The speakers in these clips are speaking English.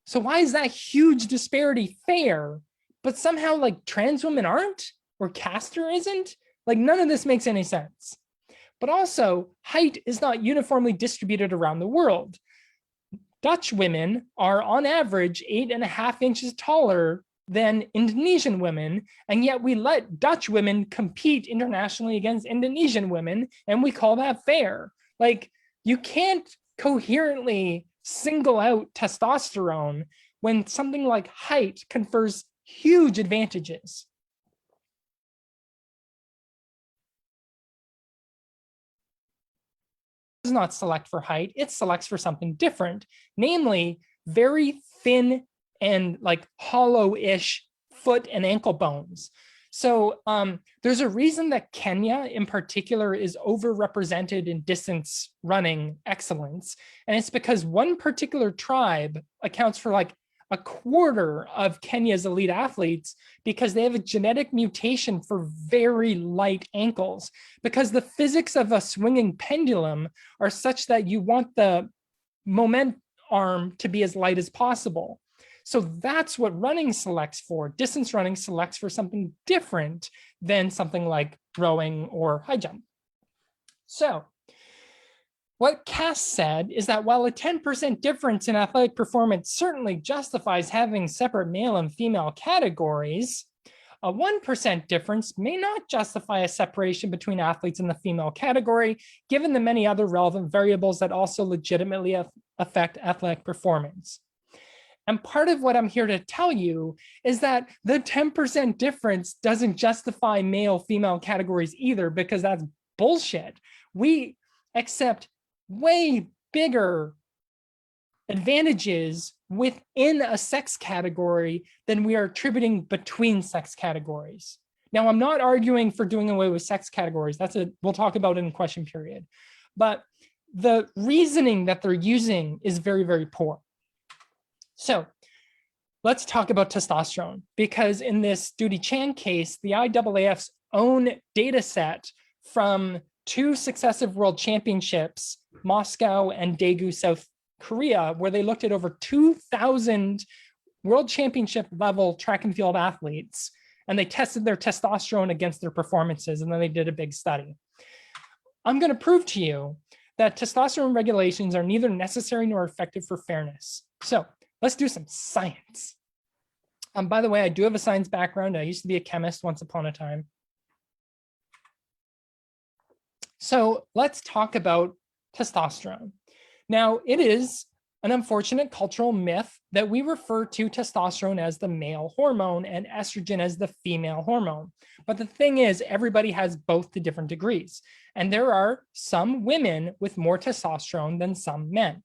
So why is that huge disparity fair, but somehow like trans women aren't, or caster isn't? Like none of this makes any sense. But also, height is not uniformly distributed around the world. Dutch women are on average 8.5 inches taller than Indonesian women, and yet we let Dutch women compete internationally against Indonesian women, and we call that fair. Like, you can't coherently single out testosterone when something like height confers huge advantages. Does not select for height, it selects for something different, namely very thin and like hollow-ish foot and ankle bones. So there's a reason that Kenya in particular is overrepresented in distance running excellence. And it's because one particular tribe accounts for like a quarter of Kenya's elite athletes because they have a genetic mutation for very light ankles, because the physics of a swinging pendulum are such that you want the moment arm to be as light as possible. So that's what running selects for. Distance running selects for something different than something like rowing or high jump. So what Cass said is that while a 10% difference in athletic performance certainly justifies having separate male and female categories, a 1% difference may not justify a separation between athletes in the female category, given the many other relevant variables that also legitimately affect athletic performance. And part of what I'm here to tell you is that the 10% difference doesn't justify male-female categories either, because that's bullshit. We accept way bigger advantages within a sex category than we are attributing between sex categories. Now, I'm not arguing for doing away with sex categories. We'll talk about it in question period. But the reasoning that they're using is very, very poor. So let's talk about testosterone, because in this Duty Chan case, the IAAF's own data set from 2 successive world championships, Moscow and Daegu, South Korea, where they looked at over 2,000 world championship level track and field athletes, and they tested their testosterone against their performances, and then they did a big study. I'm going to prove to you that testosterone regulations are neither necessary nor effective for fairness. So let's do some science. By the way, I do have a science background. I used to be a chemist once upon a time. So let's talk about testosterone. Now, it is an unfortunate cultural myth that we refer to testosterone as the male hormone and estrogen as the female hormone. But the thing is, everybody has both to different degrees. And there are some women with more testosterone than some men.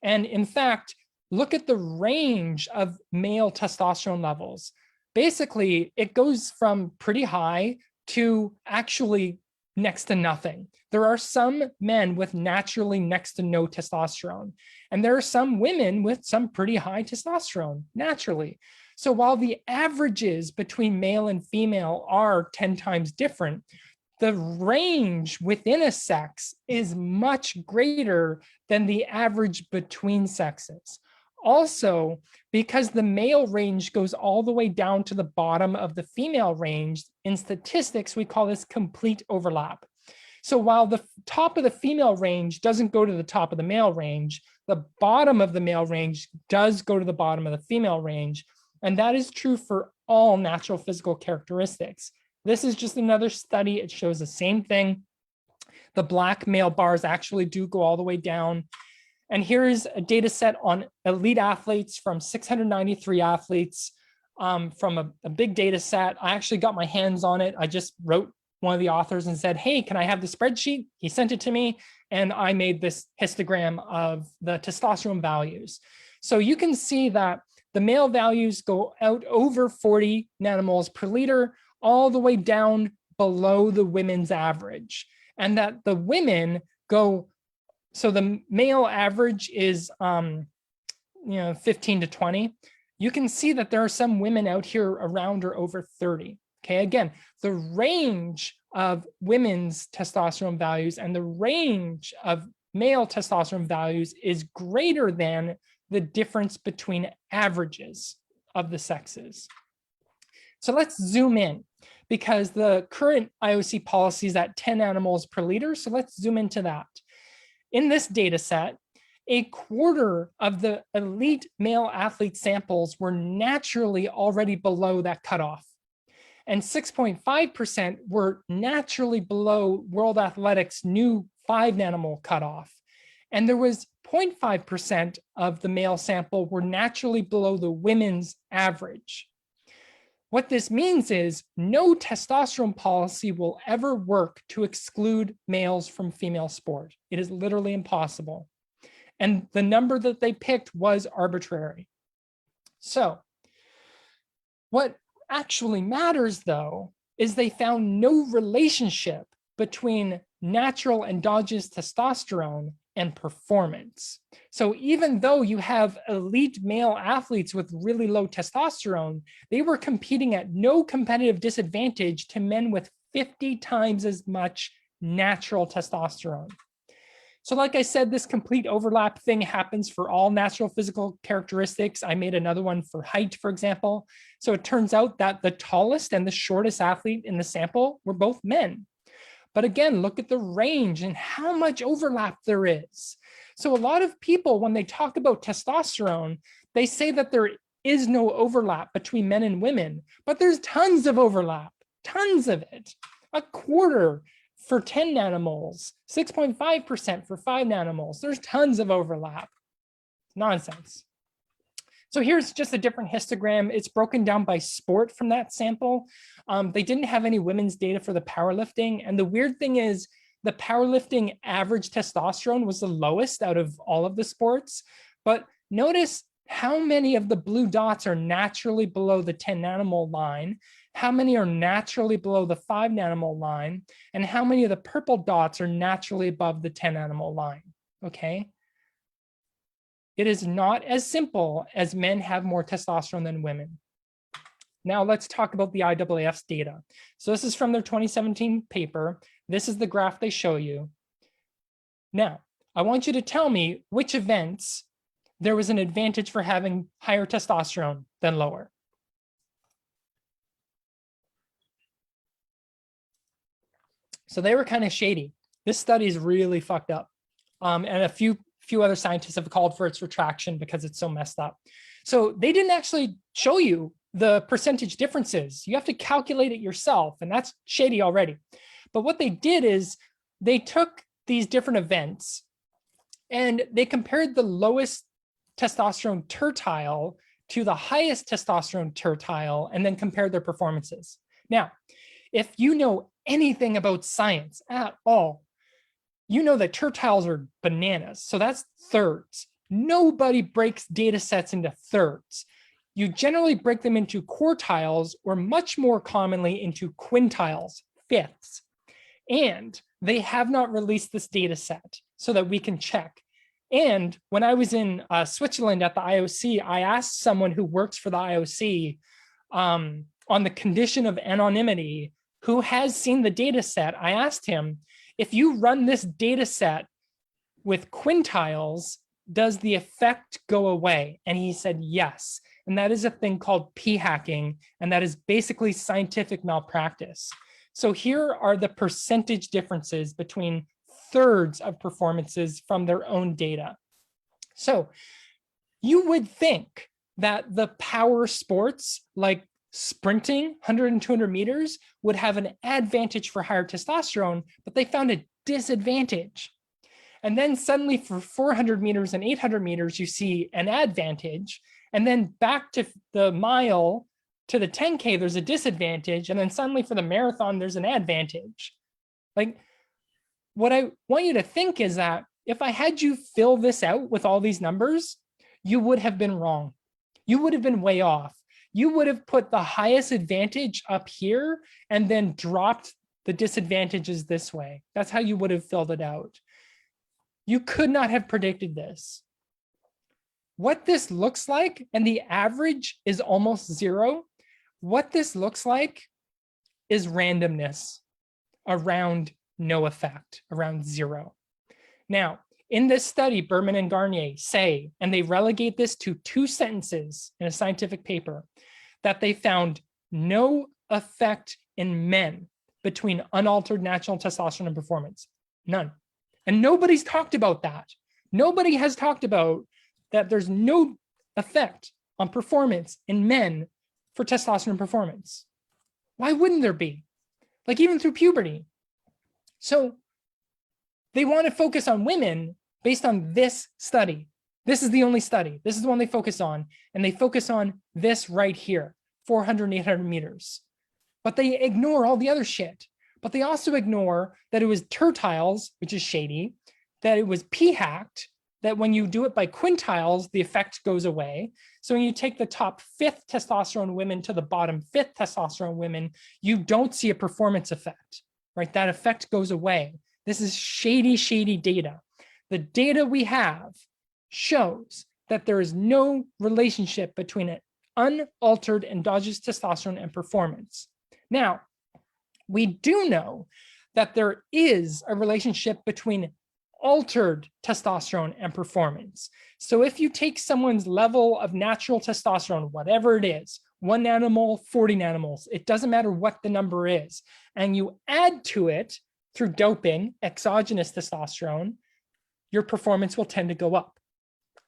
And in fact, look at the range of male testosterone levels. Basically, it goes from pretty high to actually next to nothing. There are some men with naturally next to no testosterone, and there are some women with some pretty high testosterone naturally. So while the averages between male and female are 10 times different, the range within a sex is much greater than the average between sexes. Also, because the male range goes all the way down to the bottom of the female range, in statistics, we call this complete overlap. So while the top of the female range doesn't go to the top of the male range, the bottom of the male range does go to the bottom of the female range. And that is true for all natural physical characteristics. This is just another study. It shows the same thing. The black male bars actually do go all the way down. And here is a data set on elite athletes from 693 athletes from a big data set. I actually got my hands on it. I just wrote one of the authors and said, hey, can I have the spreadsheet? He sent it to me, and I made this histogram of the testosterone values. So you can see that the male values go out over 40 nanomoles per liter, all the way down below the women's average. And that the women go, so the male average is 15 to 20. You can see that there are some women out here around or over 30. Okay, again, the range of women's testosterone values and the range of male testosterone values is greater than the difference between averages of the sexes. So let's zoom in because the current IOC policy is at 10 animals per liter. So let's zoom into that. In this data set, a quarter of the elite male athlete samples were naturally already below that cutoff. And 6.5% were naturally below World Athletics' new 5 nanomole cutoff. And there was 0.5% of the male sample were naturally below the women's average. What this means is no testosterone policy will ever work to exclude males from female sport. It is literally impossible. And the number that they picked was arbitrary. So what actually matters, though, is they found no relationship between natural endogenous testosterone and performance. So even though you have elite male athletes with really low testosterone, they were competing at no competitive disadvantage to men with 50 times as much natural testosterone. So like I said, this complete overlap thing happens for all natural physical characteristics. I made another one for height, for example. So it turns out that the tallest and the shortest athlete in the sample were both men. But again, look at the range and how much overlap there is. So a lot of people, when they talk about testosterone, they say that there is no overlap between men and women, but there's tons of overlap, tons of it. A quarter for 10 nanomoles, 6.5% for 5 nanomoles. There's tons of overlap. Nonsense. So here's just a different histogram. It's broken down by sport from that sample. They didn't have any women's data for the powerlifting. And the weird thing is the powerlifting average testosterone was the lowest out of all of the sports. But notice how many of the blue dots are naturally below the 10 nanomole line, how many are naturally below the 5 nanomole line, and how many of the purple dots are naturally above the 10 nanomole line, okay? It is not as simple as men have more testosterone than women. Now let's talk about the IAAF's data. So this is from their 2017 paper. This is the graph they show you. Now, I want you to tell me which events there was an advantage for having higher testosterone than lower. So they were kind of shady. This study is really fucked up. And a few other scientists have called for its retraction because it's so messed up. So they didn't actually show you the percentage differences. You have to calculate it yourself, and that's shady already. But what they did is they took these different events and they compared the lowest testosterone tertile to the highest testosterone tertile and then compared their performances. Now, if you know anything about science at all, you know that tertiles are bananas. So that's thirds. Nobody breaks data sets into thirds. You generally break them into quartiles, or much more commonly into quintiles, fifths. And they have not released this data set so that we can check. And when I was in Switzerland at the IOC, I asked someone who works for the IOC on the condition of anonymity, who has seen the data set. I asked him, if you run this data set with quintiles, does the effect go away? And he said yes. And that is a thing called p-hacking, and that is basically scientific malpractice. So here are the percentage differences between thirds of performances from their own data. So you would think that the power sports like sprinting 100 and 200 meters would have an advantage for higher testosterone, but they found a disadvantage. And then suddenly for 400 meters and 800 meters, you see an advantage. And then back to the mile to the 10K, there's a disadvantage. And then suddenly for the marathon, there's an advantage. Like, what I want you to think is that if I had you fill this out with all these numbers, you would have been wrong. You would have been way off. You would have put the highest advantage up here and then dropped the disadvantages this way. That's how you would have filled it out. You could not have predicted this. What this looks like, and the average is almost zero, what this looks like is randomness around no effect, around zero. Now, In this study, Berman and Garnier say, and they relegate this to 2 sentences in a scientific paper, that they found no effect in men between unaltered natural testosterone and performance. None. And nobody's talked about that. Nobody has talked about that there's no effect on performance in men for testosterone performance. Why wouldn't there be? Like even through puberty. So they want to focus on women based on this study. This is the only study. This is the one they focus on. And they focus on this right here, 400 and 800 meters. But they ignore all the other shit. But they also ignore that it was tertiles, which is shady, that it was p-hacked, that when you do it by quintiles, the effect goes away. So when you take the top 5th testosterone women to the bottom 5th testosterone women, you don't see a performance effect, right? That effect goes away. This is shady, shady data. The data we have shows that there is no relationship between an unaltered endogenous testosterone and performance. Now, we do know that there is a relationship between altered testosterone and performance. So if you take someone's level of natural testosterone, whatever it is, 1 nanomole, 40 nanomoles, it doesn't matter what the number is, and you add to it through doping exogenous testosterone, your performance will tend to go up.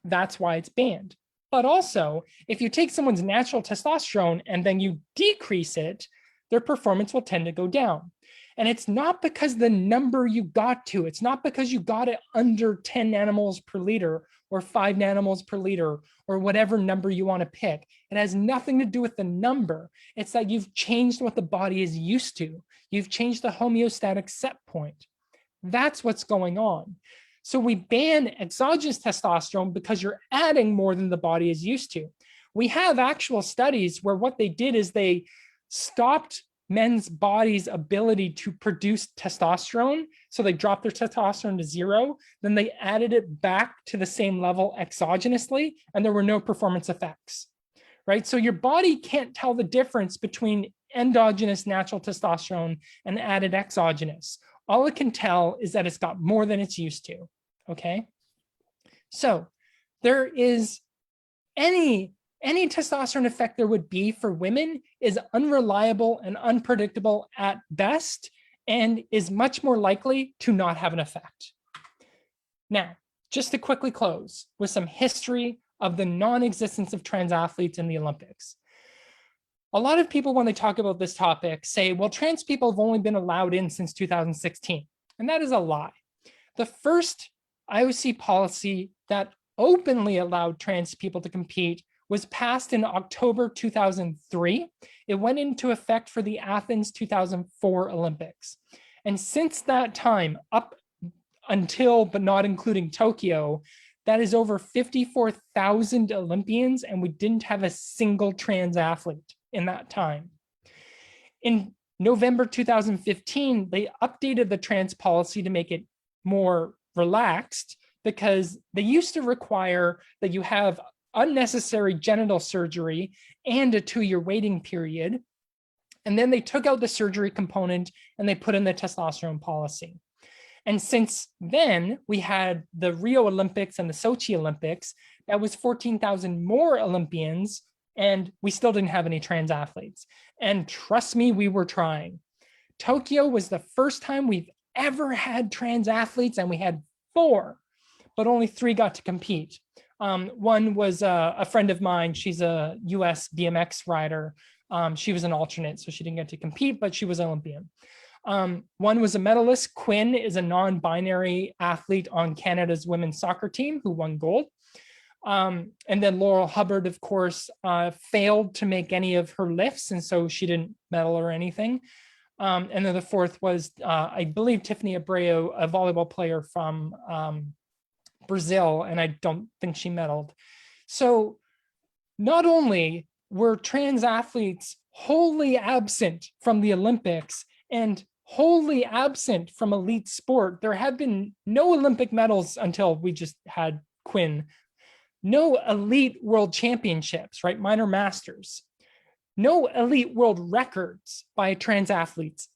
That's why it's banned. But also, if you take someone's natural testosterone and then you decrease it, their performance will tend to go down. And it's not because the number you got to, it's not because you got it under 10 nanomoles per liter or 5 nanomoles per liter or whatever number you want to pick. It has nothing to do with the number. It's that you've changed what the body is used to. You've changed the homeostatic set point. That's what's going on. So we ban exogenous testosterone because you're adding more than the body is used to. We have actual studies where what they did is they stopped men's body's ability to produce testosterone. So they dropped their testosterone to 0, then they added it back to the same level exogenously, and there were no performance effects, right? So your body can't tell the difference between endogenous natural testosterone and added exogenous. All it can tell is that it's got more than it's used to, okay? So there is any testosterone effect there would be for women is unreliable and unpredictable at best, and is much more likely to not have an effect. Now, just to quickly close with some history of the non-existence of trans athletes in the Olympics. A lot of people, when they talk about this topic, say, well, trans people have only been allowed in since 2016. And that is a lie. The first IOC policy that openly allowed trans people to compete was passed in October 2003. It went into effect for the Athens 2004 Olympics. And since that time, up until, but not including Tokyo, that is over 54,000 Olympians, and we didn't have a single trans athlete in that time. In November 2015, they updated the trans policy to make it more relaxed, because they used to require that you have unnecessary genital surgery and a 2-year waiting period. And then they took out the surgery component and they put in the testosterone policy. And since then, we had the Rio Olympics and the Sochi Olympics. That was 14,000 more Olympians, and we still didn't have any trans athletes. And trust me, we were trying. Tokyo was the first time we've ever had trans athletes, and we had 4, but only 3 got to compete. One was a friend of mine. She's a US BMX rider. She was an alternate, so she didn't get to compete, but she was Olympian. One was a medalist. Quinn is a non-binary athlete on Canada's women's soccer team who won gold. And then Laurel Hubbard, of course, failed to make any of her lifts, and so she didn't medal or anything. And then the fourth was, I believe, Tiffany Abreu, a volleyball player from Brazil, and I don't think she medaled. So not only were trans athletes wholly absent from the Olympics and wholly absent from elite sport, there have been no Olympic medals until we just had Quinn. No elite world championships, right? Minor masters. No elite world records by trans athletes